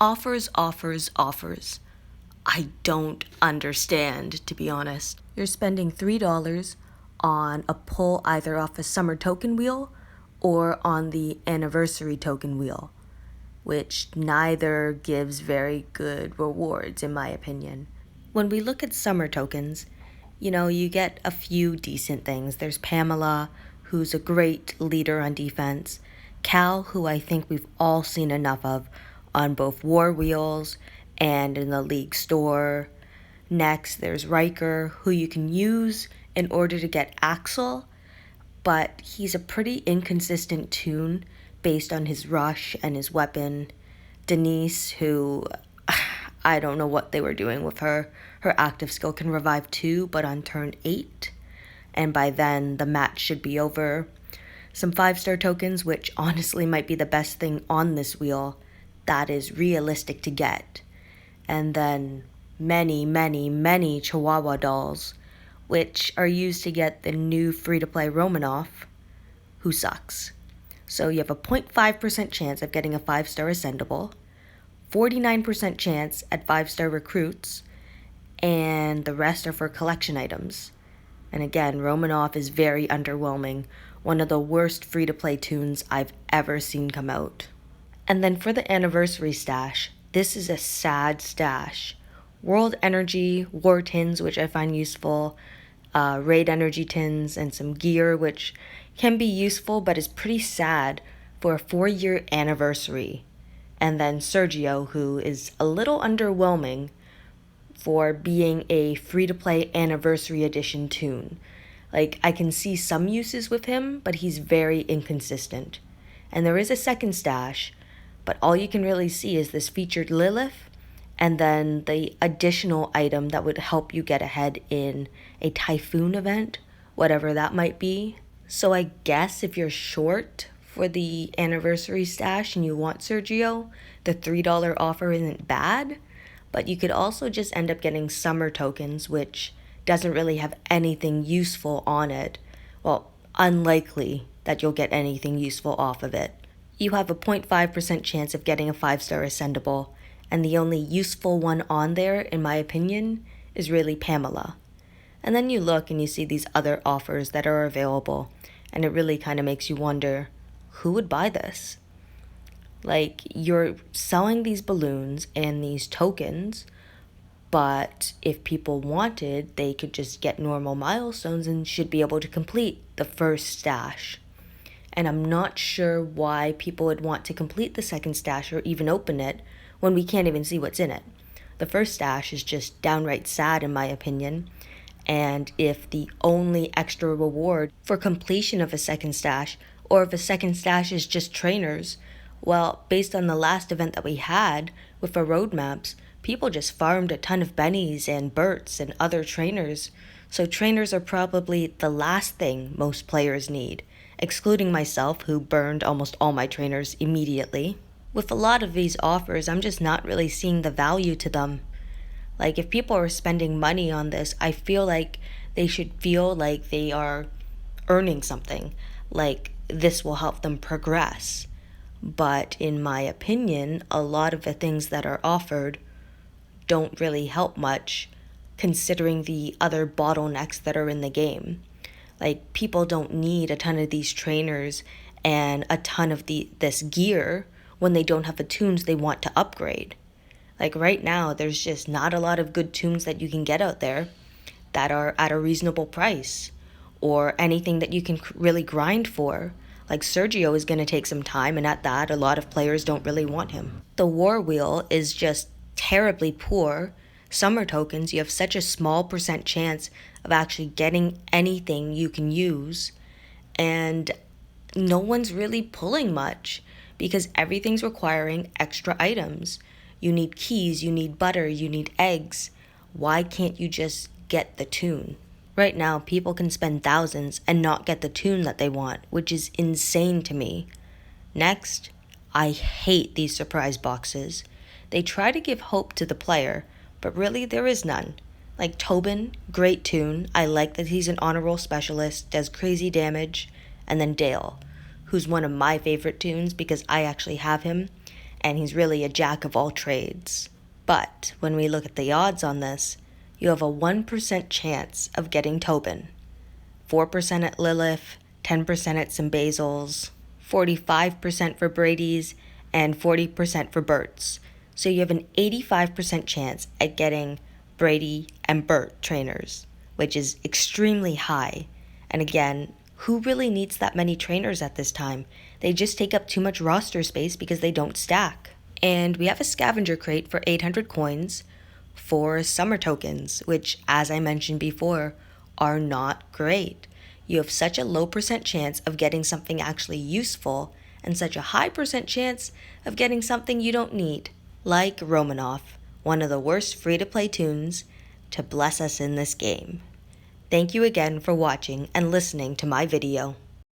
Offers, offers, offers. I don't understand, to be honest. You're spending $3 on a pull either off a summer token wheel or on the anniversary token wheel, which neither gives very good rewards in my opinion. When we look at summer tokens, you get a few decent things. There's Pamela, who's a great leader on defense. Cal, who I think we've all seen enough of on both war wheels and in the league store. Next, there's Riker, who you can use in order to get Axel, but he's a pretty inconsistent toon based on his rush and his weapon. Denise, who I don't know what they were doing with her. Her active skill can revive 2, but on turn 8. And by then, the match should be over. Some 5-star tokens, which honestly might be the best thing on this wheel that is realistic to get. And then many, many, many Chihuahua dolls, which are used to get the new free-to-play Romanov, who sucks. So you have a 0.5% chance of getting a 5-star ascendable, 49% chance at 5-star recruits, and the rest are for collection items. And again, Romanov is very underwhelming, one of the worst free-to-play toons I've ever seen come out. And then for the anniversary stash, this is a sad stash. World Energy, War Tins, which I find useful, Raid Energy Tins, and some gear, which can be useful but is pretty sad for a 4-year anniversary. And then Sergio, who is a little underwhelming for being a free-to-play anniversary edition toon. I can see some uses with him, but he's very inconsistent. And there is a second stash, but all you can really see is this featured Lilith, and then the additional item that would help you get ahead in a typhoon event, whatever that might be. So I guess if you're short for the anniversary stash and you want Sergio, the $3 offer isn't bad, but you could also just end up getting summer tokens, which doesn't really have anything useful on it. Well, unlikely that you'll get anything useful off of it. You have a 0.5% chance of getting a 5-star ascendable, and the only useful one on there, in my opinion, is really Pamela. And then you look and you see these other offers that are available, and it really kind of makes you wonder, who would buy this? You're selling these balloons and these tokens, but if people wanted, they could just get normal milestones and should be able to complete the first stash. And I'm not sure why people would want to complete the second stash or even open it when we can't even see what's in it. The first stash is just downright sad in my opinion, and if the only extra reward for completion of a second stash, or if a second stash is just trainers, well, based on the last event that we had with our roadmaps, people just farmed a ton of bennies and Berts and other trainers, so trainers are probably the last thing most players need, excluding myself, who burned almost all my trainers immediately. With a lot of these offers, I'm just not really seeing the value to them. If people are spending money on this, I feel like they should feel like they are earning something, like this will help them progress. But in my opinion, a lot of the things that are offered don't really help much, considering the other bottlenecks that are in the game. People don't need a ton of these trainers and a ton of this gear when they don't have the toons they want to upgrade. Right now, there's just not a lot of good toons that you can get out there that are at a reasonable price, or anything that you can really grind for. Sergio is going to take some time, and at that, a lot of players don't really want him. The war wheel is just terribly poor. Summer tokens, you have such a small percent chance of actually getting anything you can use, and no one's really pulling much because everything's requiring extra items. You need keys, you need butter, you need eggs. Why can't you just get the toon? Right now, people can spend thousands and not get the toon that they want, which is insane to me. Next, I hate these surprise boxes. They try to give hope to the player, but really there is none. Tobin, great toon. I like that he's an honor roll specialist, does crazy damage. And then Dale, who's one of my favorite toons because I actually have him. and he's really a jack of all trades. But when we look at the odds on this, you have a 1% chance of getting Tobin. 4% at Lilith, 10% at Symbazels, 45% for Brady's, and 40% for Bert's. So you have an 85% chance at getting Brady and Bert trainers, which is extremely high. And again, who really needs that many trainers at this time? They just take up too much roster space because they don't stack. And we have a scavenger crate for 800 coins for summer tokens, which, as I mentioned before, are not great. You have such a low percent chance of getting something actually useful and such a high percent chance of getting something you don't need, like Romanov, one of the worst free-to-play toons to bless us in this game. Thank you again for watching and listening to my video.